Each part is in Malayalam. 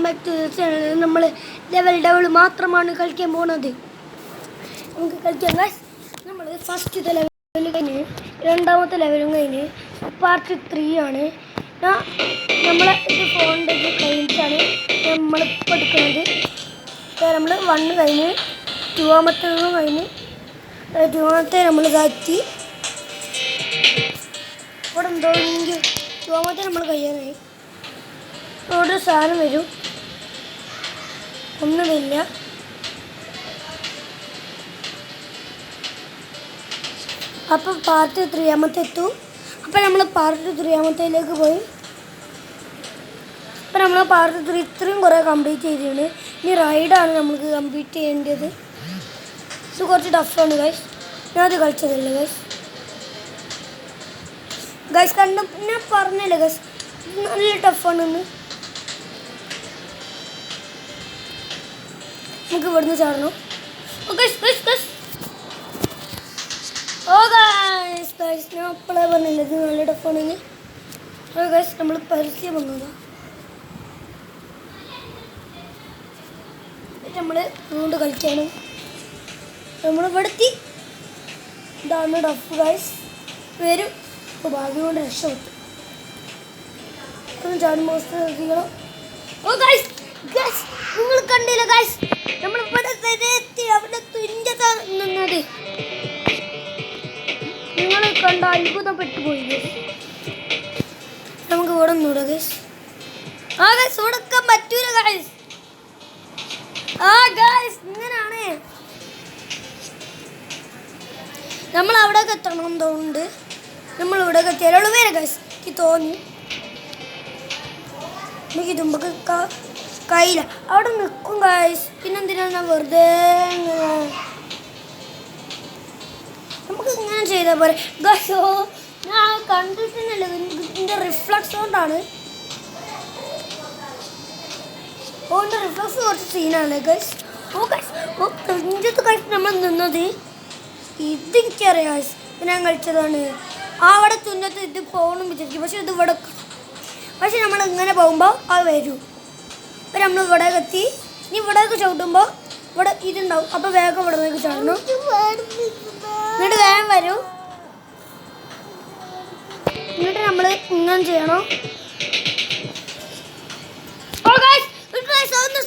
Back to channel. നമ്മൾ ലെവൽ മാത്രമാണ് കളിക്കാൻ പോകുന്നത്. നമുക്ക് കളിക്കാം ഗൈസ്. നമ്മൾ ഫസ്റ്റത്തെ ലെവൽ കഴിഞ്ഞ് രണ്ടാമത്തെ ലെവലും കഴിഞ്ഞ് പാർട്ട് 3 ആണ്. നമ്മളെ ഇത് ഫോണിൻ്റെ ഇത് കഴിഞ്ഞിട്ടാണ് നമ്മളിപ്പോൾ എടുക്കുന്നത്. നമ്മൾ 1 കഴിഞ്ഞ് 2-ാമത്തേതും കഴിഞ്ഞ് 2-ാമത്തെ നമ്മൾ ഇതാക്കി ഇവിടെ എന്തോ 2-ാമത്തെ നമ്മൾ കഴിയാനായി. ഇവിടെ സാധനം വരും, ഒന്നുമില്ല. അപ്പം പാർട്ട് 3-ാമത്തെ എത്തും. അപ്പം നമ്മൾ പാർട്ട് 3-ാമത്തേലേക്ക് പോയി. അപ്പം നമ്മൾ പാർട്ട് 3 ഇത്രയും കുറേ കംപ്ലീറ്റ് ചെയ്തിട്ടുണ്ട്. ഇനി റൈഡാണ് നമുക്ക് കംപ്ലീറ്റ് ചെയ്യേണ്ടത്. ഇത് കുറച്ച് ടഫാണ് ഗൈസ്. ഞാനത് കളിച്ചതല്ലേ ഗൈസ് കണ്ട ഞാൻ പറഞ്ഞല്ലേ ഗൈസ്, നല്ല ടഫാണെന്ന്. നമുക്ക് ഇവിടുന്ന് ചാടണം. ഞാൻ അപ്പോഴേ പറഞ്ഞില്ല ഇത് നല്ല ടഫാണെന്ന്. ഗൈസ് നമ്മൾ പരസ്യം വന്നതാ. നമ്മൾ അതുകൊണ്ട് കളിക്കാണ്. നമ്മൾ ഇവിടെത്തി. ഇതാണ് ടഫ് ഗൈസ്. വരും. അപ്പോൾ ഭാഗ്യം കൊണ്ട് രക്ഷപ്പെട്ടു. ചാടുമ്പോൾ ശ്രദ്ധിക്കണം. ഓ ഗൈസ് ഗൈസ് നിങ്ങൾ കണ്ടില്ല ഗൈസ്, നമ്മൾ ഇവിടെ എത്തി. അവിടെ തുഞ്ചത്താണ് നിന്നത്. നിങ്ങൾ കണ്ട അത്ഭുതപ്പെട്ടു പോയി ഗൈസ്. നമുക്ക് ഇവിടെ നിന്നൂടെ ഗൈസ്. ആ ഗൈസ് ഉടക്കാൻ പറ്റൂല ഗൈസ്. ആ ഗൈസ് ഇങ്ങനാണ് നമ്മൾ അവിടെയൊക്കെ എത്തണം തോന്നുന്നുണ്ട്. നമ്മൾ ഇവിടെയൊക്കെ എത്തിയാലുള്ള പേര് ഗൈസ് എനിക്ക് തോന്നി. എനിക്ക് തുമ്പൊക്കെ കയ്യില്ല. അവിടെ നിൽക്കും ഗൈസ്. പിന്നെന്തിനാണ് വെറുതെ നമുക്ക് ഇങ്ങനെ ചെയ്താൽ പോലെ ഗൈസോ. ഞാൻ കണ്ടിട്ടില്ല, ഇതിൻ്റെ റിഫ്ലക്സ് കൊണ്ടാണ്. ഓ എൻ്റെ റിഫ്ലക്സ് കുറച്ച് സീനാണ് ഗൈസ്. ഓ ഗൈസ് ഓ തുഞ്ചത്ത് ഗൈസ് നമ്മൾ നിന്നത്. ഇതെനിക്കറിയാം ഗൈസ്, ഞാൻ കളിച്ചതാണ്. അവിടെ തുന്നത്ത് ഇത് പോകണം വിചാരിക്കും, പക്ഷെ ഇത് ഇവിടെ. പക്ഷെ നമ്മൾ ഇങ്ങനെ പോകുമ്പോൾ അത് വരും. അപ്പം നമ്മൾ ഇവിടെ എത്തി. ഇനി ഇവിടേക്ക് ചവിട്ടുമ്പോൾ ഇവിടെ ഇതുണ്ടാവും. അപ്പോൾ വേഗം ഇവിടേക്ക് ചാടണം. എന്നിട്ട് വേഗം വരും. എന്നിട്ട് നമ്മൾ ഇങ്ങനെ ചെയ്യണം.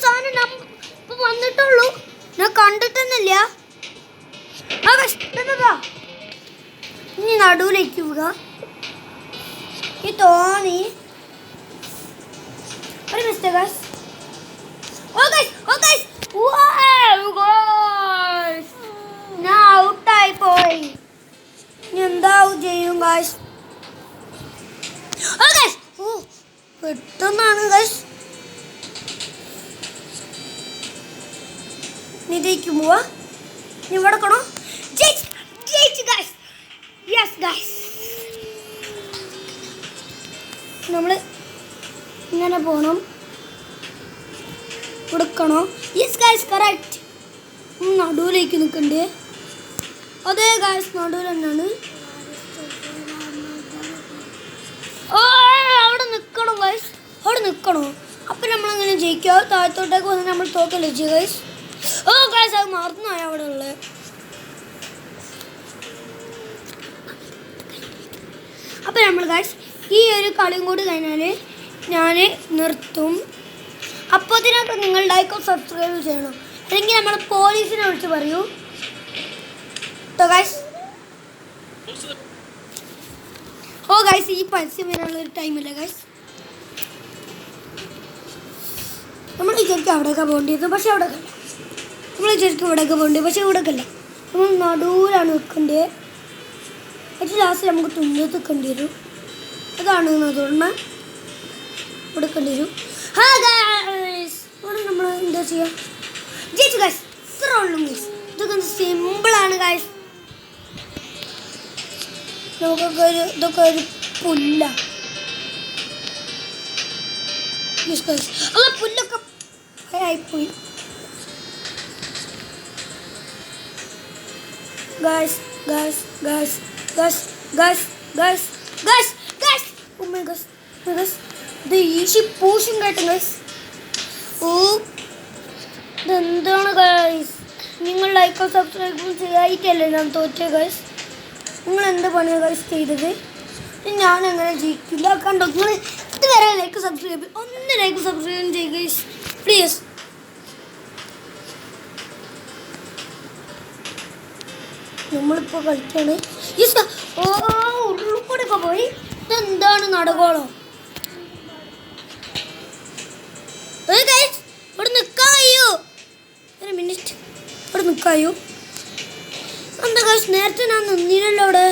സാധനം ഇപ്പം വന്നിട്ടുള്ളൂ, ഞാൻ കണ്ടിട്ടൊന്നുമില്ല. ആ കഷ്ടതാ. ഇനി നടുവിലേക്ക് പോവുക. ഈ തോന്നി ഒരു മിസ്റ്റേക്ക് ഗൈസ്. ഞാൻ ഔട്ടായി പോയി. ഇനി എന്താവും ചെയ്യും ഗൈസ്. പെട്ടെന്നാണ് ഗൈസ്. ഇതിലേക്ക് പോവാ. ഇനി ഇവിടെ കണോ നമ്മൾ ഇങ്ങനെ പോകണം. കൊടുക്കണോ? Yes guys correct. നടുവിലേക്ക് നിൽക്കണ്ടേ? അതേ ഗൈസ് നടുവിൽ തന്നെയാണ്. ഓ അവിടെ നിൽക്കണം ഗൈസ്, അവിടെ നിൽക്കണോ? അപ്പം നമ്മളങ്ങനെ ജയിക്കുക. താഴത്തോട്ടേക്ക് വന്ന് നമ്മൾ തോക്കല്ലേ ചെയ്യും ഗൈസ്. ഓ ഗൈസ് അത് മറന്നുപോയി അവിടെ ഉള്ളത്. അപ്പം നമ്മൾ ഗൈസ് ഈ ഒരു കളിയും കൂടി കഴിഞ്ഞാൽ ഞാൻ നിർത്തും. അപ്പോൾ ഇതിനൊക്കെ നിങ്ങൾ ലൈക്കും സബ്സ്ക്രൈബ് ചെയ്യണം, അല്ലെങ്കിൽ നമ്മൾ പോലീസിനെ വിളിച്ച് പറയൂ കേട്ടോ ഗൈസ്. ഓ ഗൈസ് ഈ പരസ്യം വരാനുള്ളൊരു ടൈമില്ല ഗൈസ്. നമ്മൾ വിചാരിക്കും അവിടെയൊക്കെ പോകേണ്ടിയിരുന്നു, പക്ഷെ അവിടെ അല്ല. നമ്മൾ വിചാരിക്കും ഇവിടെയൊക്കെ പോകേണ്ടത്, പക്ഷെ ഇവിടെ അല്ല. നമ്മൾ നടുവിലാണ് വെക്കേണ്ടത്. ഏറ്റവും ലാസ്റ്റ് നമുക്ക് തുഞ്ചത്ത് വെക്കേണ്ടി വരും. അതാണ് അതുകൊണ്ട് കൊടുക്കേണ്ടി വരും. ഹാ ഗൈസ് ഇവിടെ നമ്മൾ എന്താ ചെയ്യുക? ജയിച്ചു ഗൈസ്. ഇത്ര ഉള്ളൂ ഗൈസ്. ഇതൊക്കെ സിമ്പിളാണ് ഗൈസ്. നമുക്കൊക്കെ ഇതൊക്കെ ഒരു പുല്ല. അല്ല പുല്ലൊക്കെ ആയിപ്പോയി guys. Guys guys guys guys guys guys guys. Oh my guys guys ഇത് ഈസി പൂശും കേട്ടോ ഗൈസ്. ഓ ഇതെന്താണ് ഗൈസ്? നിങ്ങൾ ലൈക്കോ സബ്സ്ക്രൈബും ചെയ്യായിട്ടല്ലേ ഞാൻ തോറ്റേ ഗൈസ്? നിങ്ങൾ എന്ത് പണിയാണ് ഗൈസ് ചെയ്തത്? ഞാൻ അങ്ങനെ ജയിക്കില്ല. കണ്ടോ നിങ്ങൾ ഇതുവരെ ലൈക്ക് സബ്സ്ക്രൈബ് ഒന്ന് ലൈക്ക് സബ്സ്ക്രൈബ് ചെയ്യുക ഗൈസ് പ്ലീസ്. നമ്മളിപ്പോൾ കളിക്കാണ്. ഓ ഉള്ളിൽ കൂടെ പോയി. ഇതെന്താണ് നടകോളോ? ഇവിടെ നിൽക്കാൻ കഴിയൂ? ഒരു മിനിറ്റ് ഇവിടെ നിൽക്കാൻ കഴിയൂ? എന്താ ഗൈസ് നേരത്തെ ഞാൻ നിന്നില്ലല്ലോ അവിടെ.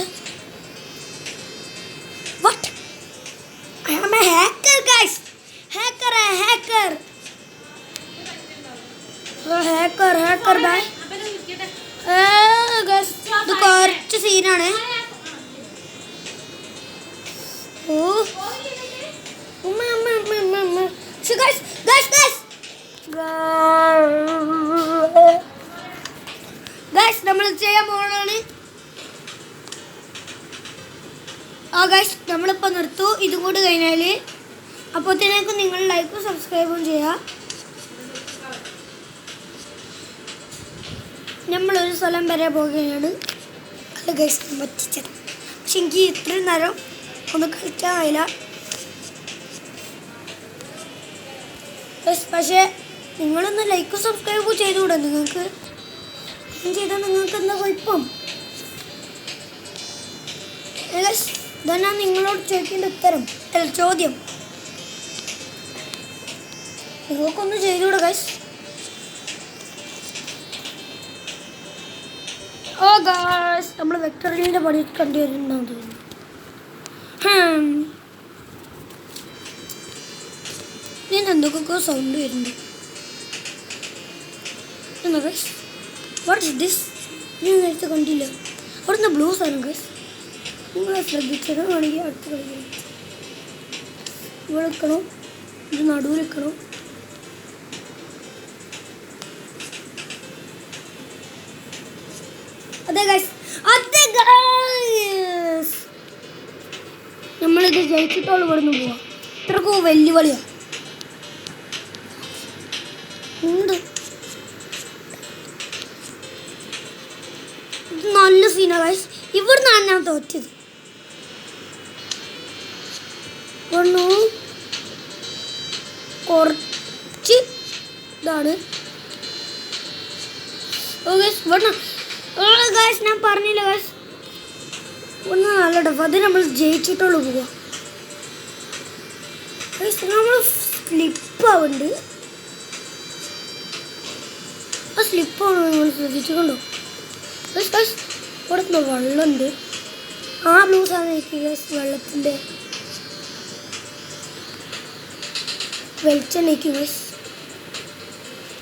What? I am a hacker guys. Hacker bye. Guys ഇത് കുറച്ച് സീനാണ്. ഓ ഗൈസ് നമ്മൾ ചെയ്യാൻ പോകണാണ്. ഗൈസ് നമ്മളിപ്പോൾ നിർത്തു. ഇതും കൂടി കഴിഞ്ഞാൽ അപ്പോഴത്തേക്കും നിങ്ങൾ ലൈക്കും സബ്സ്ക്രൈബും ചെയ്യുക. നമ്മളൊരു സ്ഥലം വരെ പോകുകയാണ്. അല്ല ഗൈസ് പറ്റിച്ചത്. പക്ഷെ എനിക്ക് ഇത്രയും നേരം ഒന്ന് കളിക്കാൻ കഴിയില്ല. പക്ഷേ നിങ്ങളൊന്ന് ലൈക്കും സബ്സ്ക്രൈബും ചെയ്തുകൂടെ? നിങ്ങൾക്ക് ചെയ്താൽ നിങ്ങൾക്ക് എന്താ കുഴപ്പം? ഇതാണ് നിങ്ങളോട് ചോദിക്കേണ്ട ഉത്തരം, അല്ല ചോദ്യം. നിങ്ങൾക്കൊന്ന് ചെയ്തുകൂടെ ഗൈസ്? ഓ ഗൈസ് നമ്മൾ വെക്ടറിൻ്റെ പണി കണ്ടുവരുന്നുണ്ടാവും തോന്നുന്നു. ഞാൻ എന്തൊക്കെ സൗണ്ട് വരുന്നുണ്ട്. എന്താ ഗൈസ്? What is this? ഞാൻ നേരത്തെ കണ്ടില്ല. അവിടുന്ന് ബ്ലൂ സാധനം ഗൈസ്. നിങ്ങളെ ശ്രദ്ധിച്ചത് വേണമെങ്കിൽ അടുത്ത് കളിക്കണം. ഇവിടെ വെക്കണം, ഇത് നടുവിൽ വെക്കണം. അതെ ഗൈസ്, അതെ ഗൈസ് നമ്മളിത് ജയിച്ചിട്ടോളൂ ഇവിടെ നിന്ന് പോവാം. ഇത്രക്കും വെല്ലുവിളിയാണ് ഉണ്ട്. ഇത് നല്ല സീനാണ് ഗൈസ്. ഇവിടുന്നാണ് ഞാൻ തോറ്റത്. കുറച്ച് ഇതാണ് ഞാൻ പറഞ്ഞില്ല ഗൈസ്. ഒന്ന് നല്ല ടഫ്. അത് നമ്മൾ ജയിച്ചിട്ടുള്ളൂ പോവുക. നമ്മൾ സ്ലിപ്പാവുന്നുണ്ട്. ആ സ്ലിപ്പാണ് നിങ്ങൾ ശ്രദ്ധിച്ചുകൊണ്ടോ? ഇവിടെ വെള്ളമുണ്ട്. ആ ബ്ലൂ സാധനം വെള്ളത്തിൻ്റെ വെളിച്ചെണ്ണയ്ക്ക് ഗൈസ്.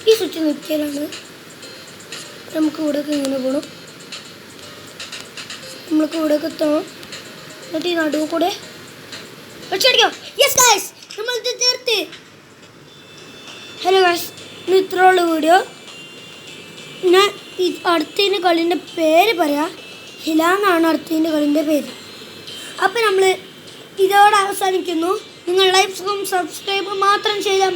ഈ സ്വിച്ച് നിൽക്കലാണ്. നമുക്ക് ഇവിടെയൊക്കെ ഇങ്ങനെ പോകണം. നമ്മൾക്ക് ഇവിടെയൊക്കെ എത്തണം. എന്നിട്ട് ഈ നടുവ് കൂടെ വെച്ചടിക്കാം. യെസ് ഗൈസ് നമ്മളിത് തീർത്ത്. ഹലോ ഗൈസ്, ഇന്ന് ഇത്രയുള്ള വീഡിയോ. ഞാൻ ഈ അടുത്തതിൻ്റെ കളീൻ്റെ പേര് പറയാം. ഹില എന്നാണ് അടുത്തതിൻ്റെ കളീൻ്റെ പേര്. അപ്പം നമ്മൾ ഇതോടെ അവസാനിക്കുന്നു. നിങ്ങൾ ലൈക്കും സബ്സ്ക്രൈബും മാത്രം ചെയ്താൽ മതി.